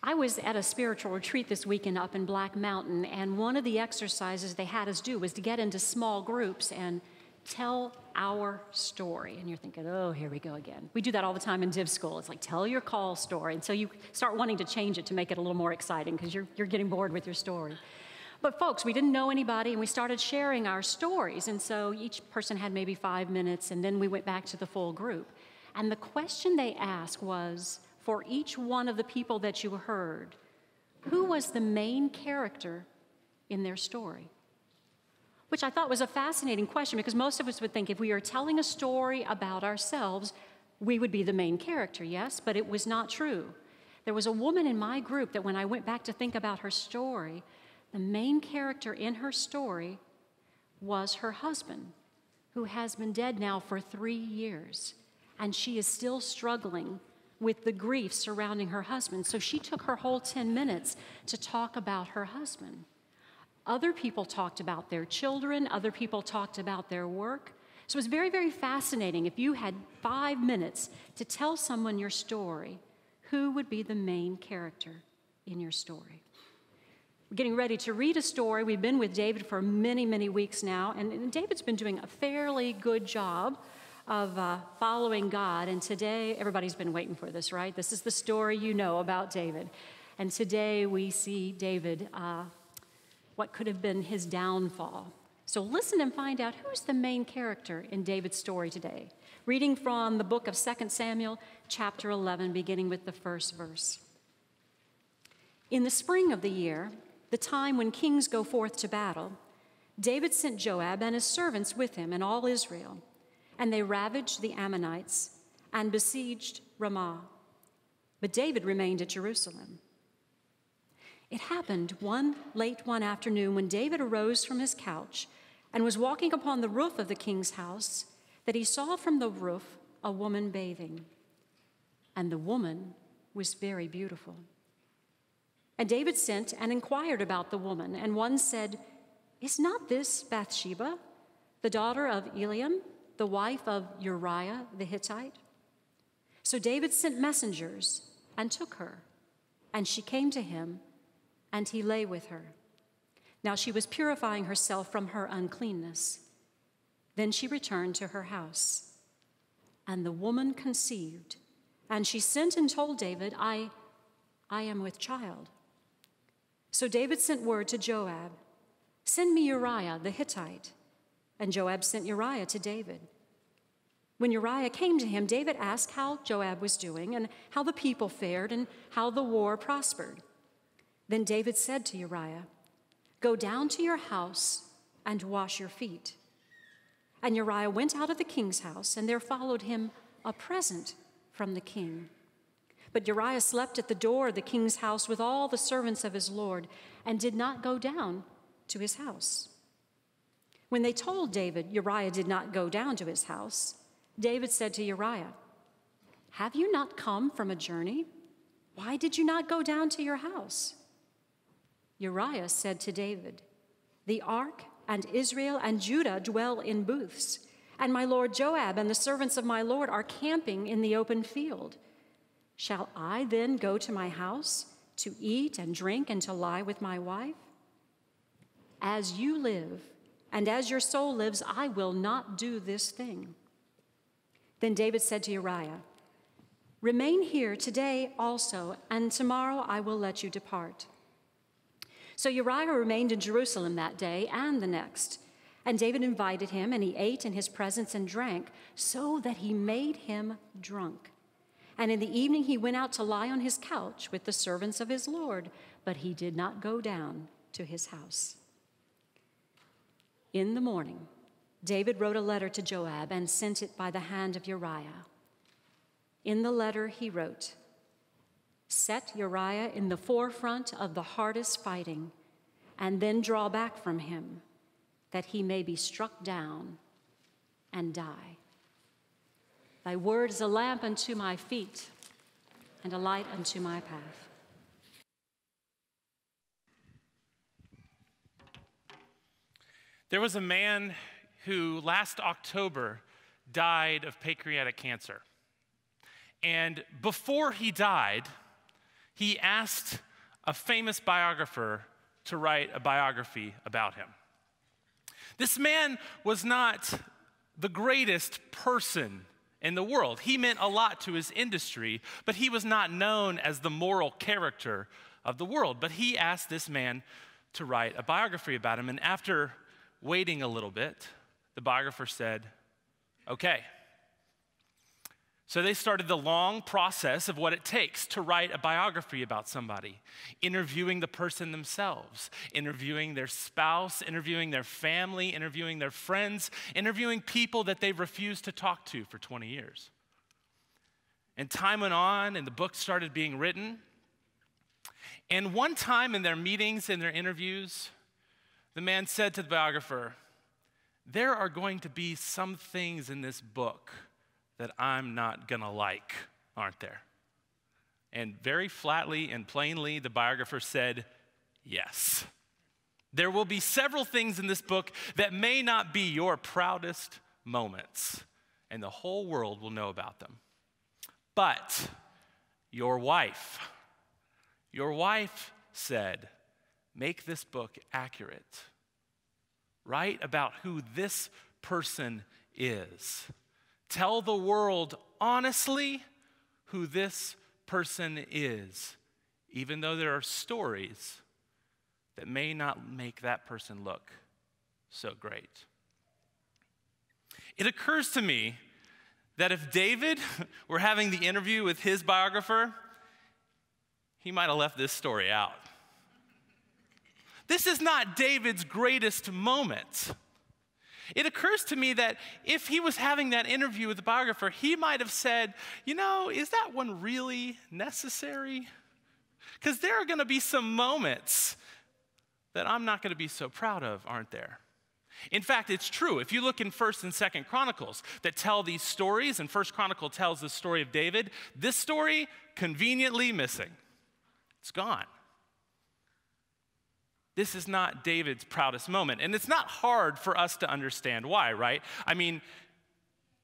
I was at a spiritual retreat this weekend up in Black Mountain, and one of the exercises they had us do was to get into small groups and tell our story. And you're thinking, oh, here we go again. We do that all the time in Div School. It's like, tell your call story. And so you start wanting to change it to make it a little more exciting because you're getting bored with your story. But folks, we didn't know anybody, and we started sharing our stories. And so each person had maybe 5 minutes, and then we went back to the full group. And the question they asked was, for each one of the people that you heard, who was the main character in their story? Which I thought was a fascinating question, because most of us would think if we are telling a story about ourselves, we would be the main character, yes? But it was not true. There was a woman in my group that when I went back to think about her story, the main character in her story was her husband, who has been dead now for 3 years, and she is still struggling with the grief surrounding her husband. So she took her whole 10 minutes to talk about her husband. Other people talked about their children. Other people talked about their work. So it was very, very fascinating. If you had 5 minutes to tell someone your story, who would be the main character in your story? We're getting ready to read a story. We've been with David for many, many weeks now, and David's been doing a fairly good job of following God. And today, everybody's been waiting for this, right? This is the story you know about David. And today we see David, what could have been his downfall. So listen and find out who's the main character in David's story today. Reading from the book of 2 Samuel, chapter 11, beginning with the first verse. In the spring of the year, the time when kings go forth to battle, David sent Joab and his servants with him and all Israel, and they ravaged the Ammonites and besieged Ramah. But David remained at Jerusalem. It happened late one afternoon when David arose from his couch and was walking upon the roof of the king's house that he saw from the roof a woman bathing. And the woman was very beautiful. And David sent and inquired about the woman, and one said, "Is not this Bathsheba, the daughter of Eliam, the wife of Uriah the Hittite?" So David sent messengers and took her, and she came to him, and he lay with her. Now she was purifying herself from her uncleanness. Then she returned to her house. And the woman conceived, and she sent and told David, I am with child. So David sent word to Joab, "Send me Uriah the Hittite." And Joab sent Uriah to David. When Uriah came to him, David asked how Joab was doing and how the people fared and how the war prospered. Then David said to Uriah, "Go down to your house and wash your feet." And Uriah went out of the king's house, and there followed him a present from the king. But Uriah slept at the door of the king's house with all the servants of his lord, and did not go down to his house. When they told David Uriah did not go down to his house, David said to Uriah, "Have you not come from a journey? Why did you not go down to your house?" Uriah said to David, "The ark and Israel and Judah dwell in booths, and my lord Joab and the servants of my lord are camping in the open field. Shall I then go to my house to eat and drink and to lie with my wife? As you live, and as your soul lives, I will not do this thing." Then David said to Uriah, "Remain here today also, and tomorrow I will let you depart." So Uriah remained in Jerusalem that day and the next, and David invited him, and he ate in his presence and drank, so that he made him drunk. And in the evening he went out to lie on his couch with the servants of his lord, but he did not go down to his house. In the morning, David wrote a letter to Joab and sent it by the hand of Uriah. In the letter he wrote, "Set Uriah in the forefront of the hardest fighting, and then draw back from him, that he may be struck down and die. Thy word is a lamp unto my feet and a light unto my path." There was a man who last October died of pancreatic cancer. And before he died, he asked a famous biographer to write a biography about him. This man was not the greatest person in the world. He meant a lot to his industry, but he was not known as the moral character of the world. But he asked this man to write a biography about him, and after waiting a little bit, the biographer said, okay. So they started the long process of what it takes to write a biography about somebody, interviewing the person themselves, interviewing their spouse, interviewing their family, interviewing their friends, interviewing people that they've refused to talk to for 20 years. And time went on, and the book started being written. And one time in their meetings, in their interviews, the man said to the biographer, there are going to be some things in this book that I'm not gonna like, aren't there? And very flatly and plainly, the biographer said, yes. There will be several things in this book that may not be your proudest moments, and the whole world will know about them. But your wife said, make this book accurate. Write about who this person is. Tell the world honestly who this person is, even though there are stories that may not make that person look so great. It occurs to me that if David were having the interview with his biographer, he might have left this story out. This is not David's greatest moment. It occurs to me that if he was having that interview with the biographer, he might have said, is that one really necessary? Because there are going to be some moments that I'm not going to be so proud of, aren't there? In fact, it's true. If you look in 1st and 2nd Chronicles that tell these stories, and 1st Chronicle tells the story of David, this story conveniently missing. It's gone. This is not David's proudest moment. And it's not hard for us to understand why, right? I mean,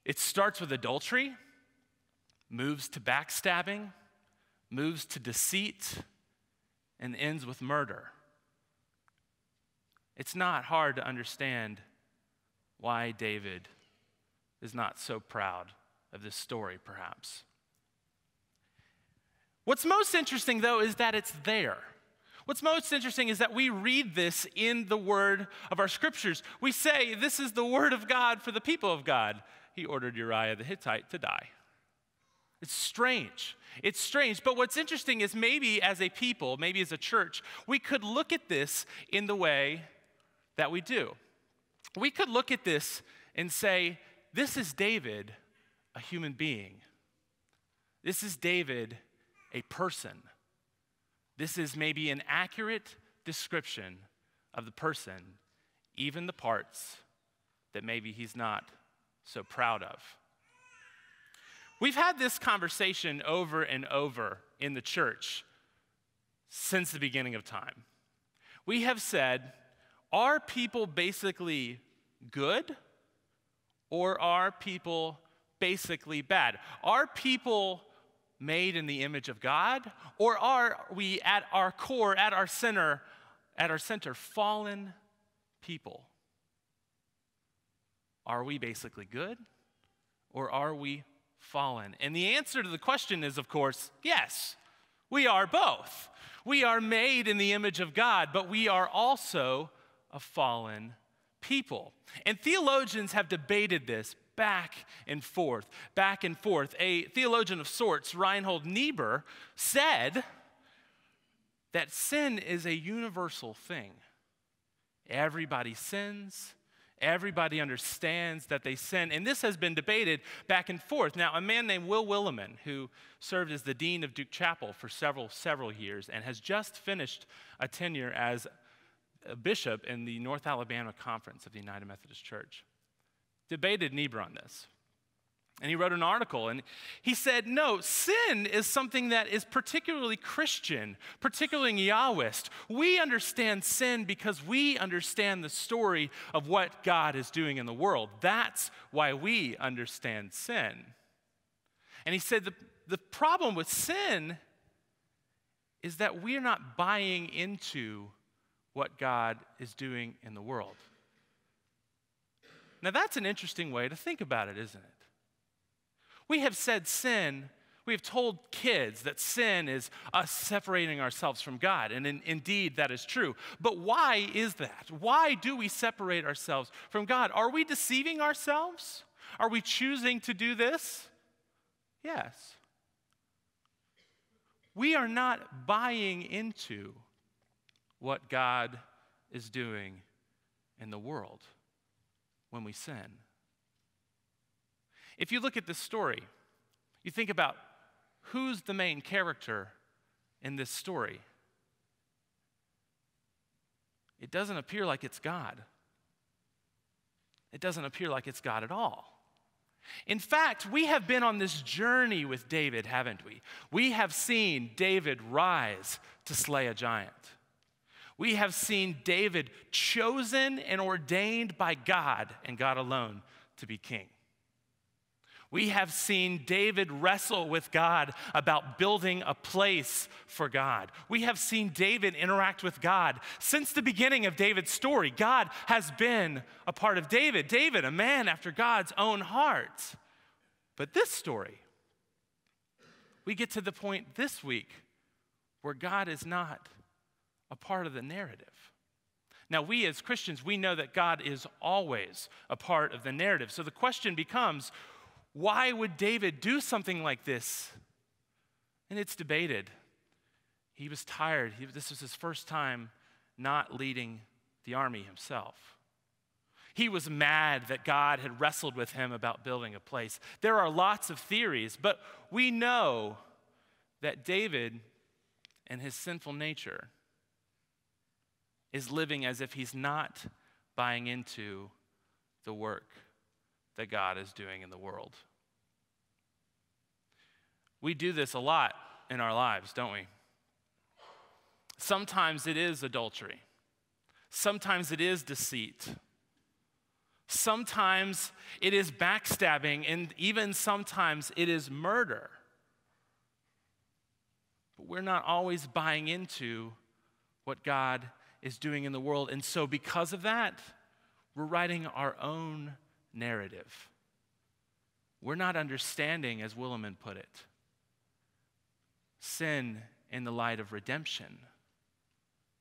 it starts with adultery, moves to backstabbing, moves to deceit, and ends with murder. It's not hard to understand why David is not so proud of this story, perhaps. What's most interesting, though, is that it's there. What's most interesting is that we read this in the word of our scriptures. We say, this is the word of God for the people of God. He ordered Uriah the Hittite to die. It's strange. It's strange. But what's interesting is maybe as a people, maybe as a church, we could look at this in the way that we do. We could look at this and say, this is David, a human being. This is David, a person. This is maybe an accurate description of the person, even the parts that maybe he's not so proud of. We've had this conversation over and over in the church since the beginning of time. We have said, are people basically good or are people basically bad? Are people made in the image of God, or are we at our core, at our center, fallen people? Are we basically good, or are we fallen? And the answer to the question is, of course, yes. We are both. We are made in the image of God, but we are also a fallen people. And theologians have debated this back and forth. A theologian of sorts, Reinhold Niebuhr, said that sin is a universal thing. Everybody sins. Everybody understands that they sin. And this has been debated back and forth. Now, a man named Will Willimon, who served as the dean of Duke Chapel for several years and has just finished a tenure as a bishop in the North Alabama Conference of the United Methodist Church, debated Niebuhr on this. And he wrote an article, and he said, no, sin is something that is particularly Christian, particularly Yahwist. We understand sin because we understand the story of what God is doing in the world. That's why we understand sin. And he said the problem with sin is that we're not buying into what God is doing in the world. Now, that's an interesting way to think about it, isn't it? We have said sin, we have told kids that sin is us separating ourselves from God, and indeed that is true. But why is that? Why do we separate ourselves from God? Are we deceiving ourselves? Are we choosing to do this? Yes. We are not buying into what God is doing in the world when we sin. If you look at this story, you think about who's the main character in this story. It doesn't appear like it's God. It doesn't appear like it's God at all. In fact, we have been on this journey with David, haven't we? We have seen David rise to slay a giant. We have seen David chosen and ordained by God and God alone to be king. We have seen David wrestle with God about building a place for God. We have seen David interact with God. Since the beginning of David's story, God has been a part of David. David, a man after God's own heart. But this story, we get to the point this week where God is not a part of the narrative. Now, we as Christians, we know that God is always a part of the narrative. So the question becomes, why would David do something like this? And it's debated. He was tired. This was his first time not leading the army himself. He was mad that God had wrestled with him about building a place. There are lots of theories, but we know that David and his sinful nature is living as if he's not buying into the work that God is doing in the world. We do this a lot in our lives, don't we? Sometimes it is adultery. Sometimes it is deceit. Sometimes it is backstabbing, and even sometimes it is murder. But we're not always buying into what God is doing in the world, and so because of that, we're writing our own narrative. We're not understanding, as Williman put it, sin in the light of redemption,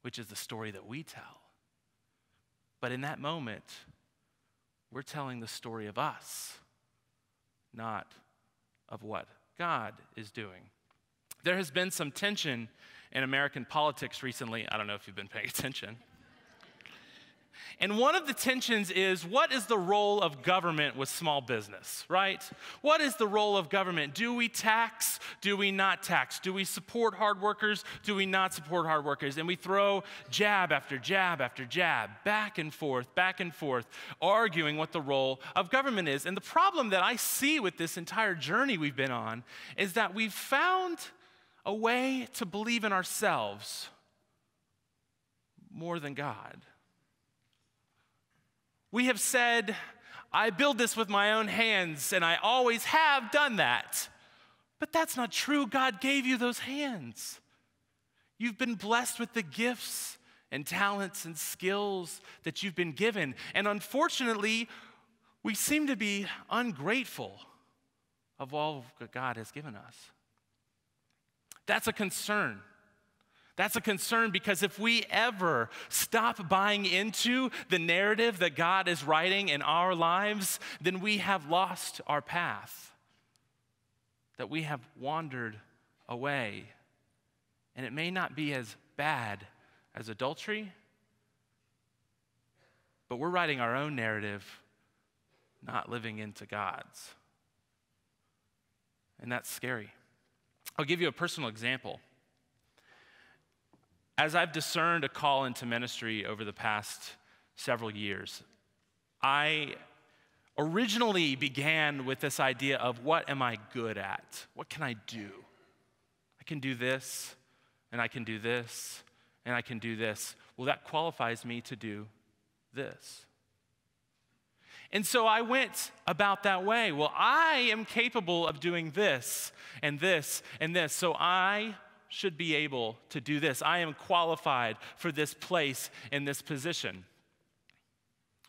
which is the story that we tell. But in that moment, we're telling the story of us, not of what God is doing. There has been some tension in American politics recently. I don't know if you've been paying attention. And one of the tensions is, what is the role of government with small business, right? What is the role of government? Do we tax? Do we not tax? Do we support hard workers? Do we not support hard workers? And we throw jab after jab after jab, back and forth, arguing what the role of government is. And the problem that I see with this entire journey we've been on is that we've found a way to believe in ourselves more than God. We have said, I build this with my own hands, and I always have done that. But that's not true. God gave you those hands. You've been blessed with the gifts and talents and skills that you've been given. And unfortunately, we seem to be ungrateful of all that God has given us. That's a concern. That's a concern because if we ever stop buying into the narrative that God is writing in our lives, then we have lost our path, that we have wandered away. And it may not be as bad as adultery, but we're writing our own narrative, not living into God's. And that's scary. I'll give you a personal example. As I've discerned a call into ministry over the past several years, I originally began with this idea of what am I good at? What can I do? I can do this, and I can do this, and I can do this. Well, that qualifies me to do this. And so I went about that way. Well, I am capable of doing this and this and this, so I should be able to do this. I am qualified for this place in this position.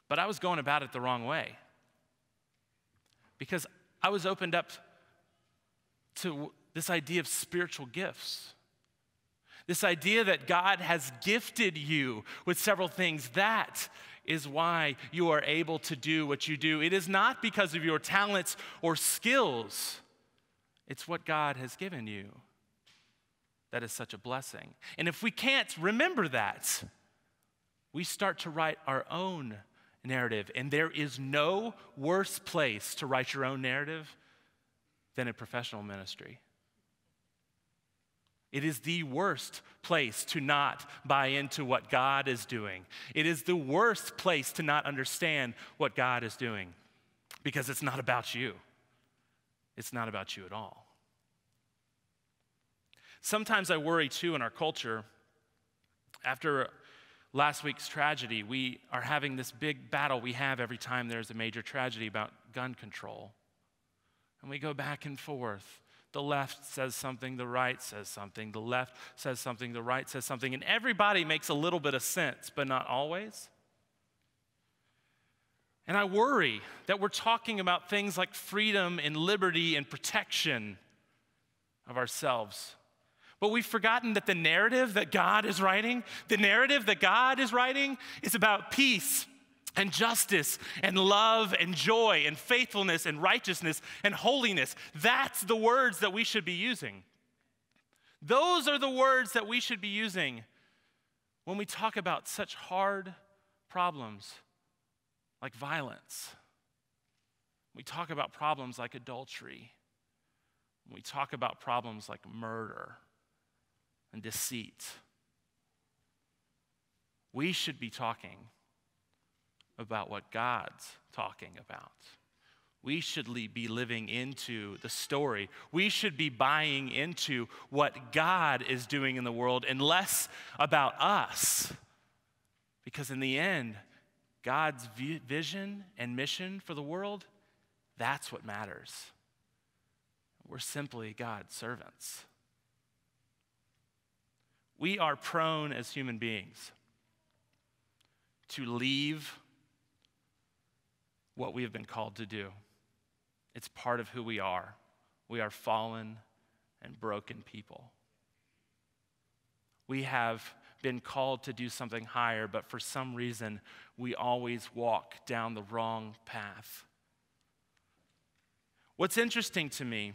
But I was going about it the wrong way because I was opened up to this idea of spiritual gifts. This idea that God has gifted you with several things. That is why you are able to do what you do. It is not because of your talents or skills. It's what God has given you that is such a blessing. And if we can't remember that, we start to write our own narrative. And there is no worse place to write your own narrative than a professional ministry. It is the worst place to not buy into what God is doing. It is the worst place to not understand what God is doing because it's not about you. It's not about you at all. Sometimes I worry too in our culture. After last week's tragedy, we are having this big battle we have every time there's a major tragedy about gun control. And we go back and forth. The left says something, the right says something, the left says something, the right says something, and everybody makes a little bit of sense, but not always. And I worry that we're talking about things like freedom and liberty and protection of ourselves. But we've forgotten that the narrative that God is writing, is about peace and justice and love and joy and faithfulness and righteousness and holiness. That's the words that we should be using. Those are the words that we should be using when we talk about such hard problems like violence. We talk about problems like adultery. We talk about problems like murder and deceit. We should be talking about what God's talking about. We should be living into the story. We should be buying into what God is doing in the world and less about us. Because in the end, God's vision and mission for the world, that's what matters. We're simply God's servants. We are prone as human beings to leave what we have been called to do. It's part of who we are. We are fallen and broken people. We have been called to do something higher, but for some reason, we always walk down the wrong path. What's interesting to me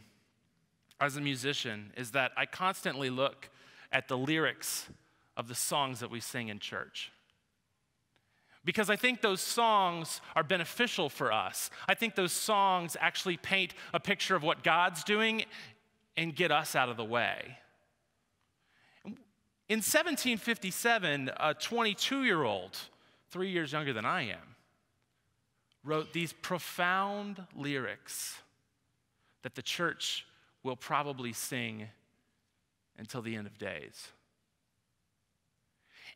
as a musician is that I constantly look at the lyrics of the songs that we sing in church. Because I think those songs are beneficial for us. I think those songs actually paint a picture of what God's doing and get us out of the way. In 1757, a 22-year-old, 3 years younger than I am, wrote these profound lyrics that the church will probably sing until the end of days.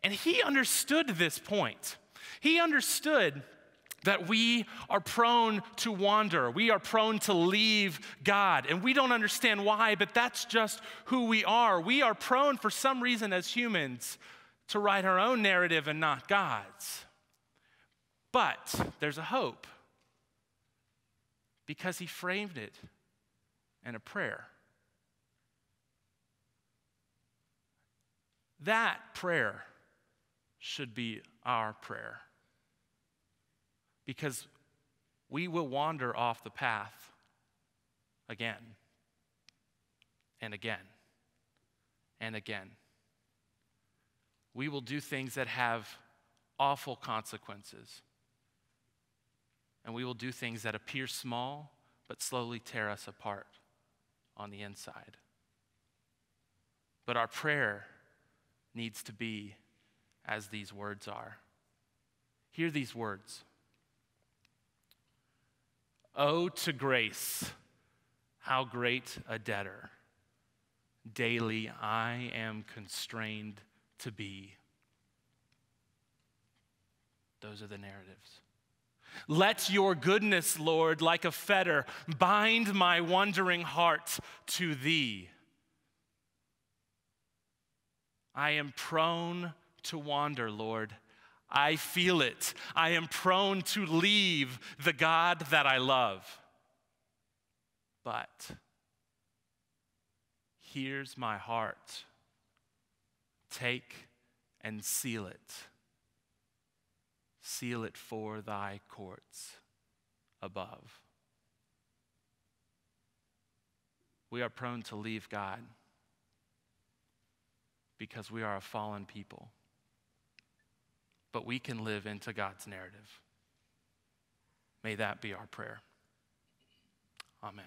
And he understood this point. He understood that we are prone to wander. We are prone to leave God. And we don't understand why, but that's just who we are. We are prone, for some reason, as humans, to write our own narrative and not God's. But there's a hope, because he framed it in a prayer. That prayer should be our prayer, because we will wander off the path again and again and again. We will do things that have awful consequences, and we will do things that appear small but slowly tear us apart on the inside. But our prayer needs to be as these words are. Hear these words. Oh, to grace, how great a debtor daily I am constrained to be. Those are the narratives. Let your goodness, Lord, like a fetter, bind my wandering heart to thee. I am prone to wander, Lord. I feel it. I am prone to leave the God that I love. But here's my heart. Take and seal it. Seal it for thy courts above. We are prone to leave God because we are a fallen people. But we can live into God's narrative. May that be our prayer. Amen.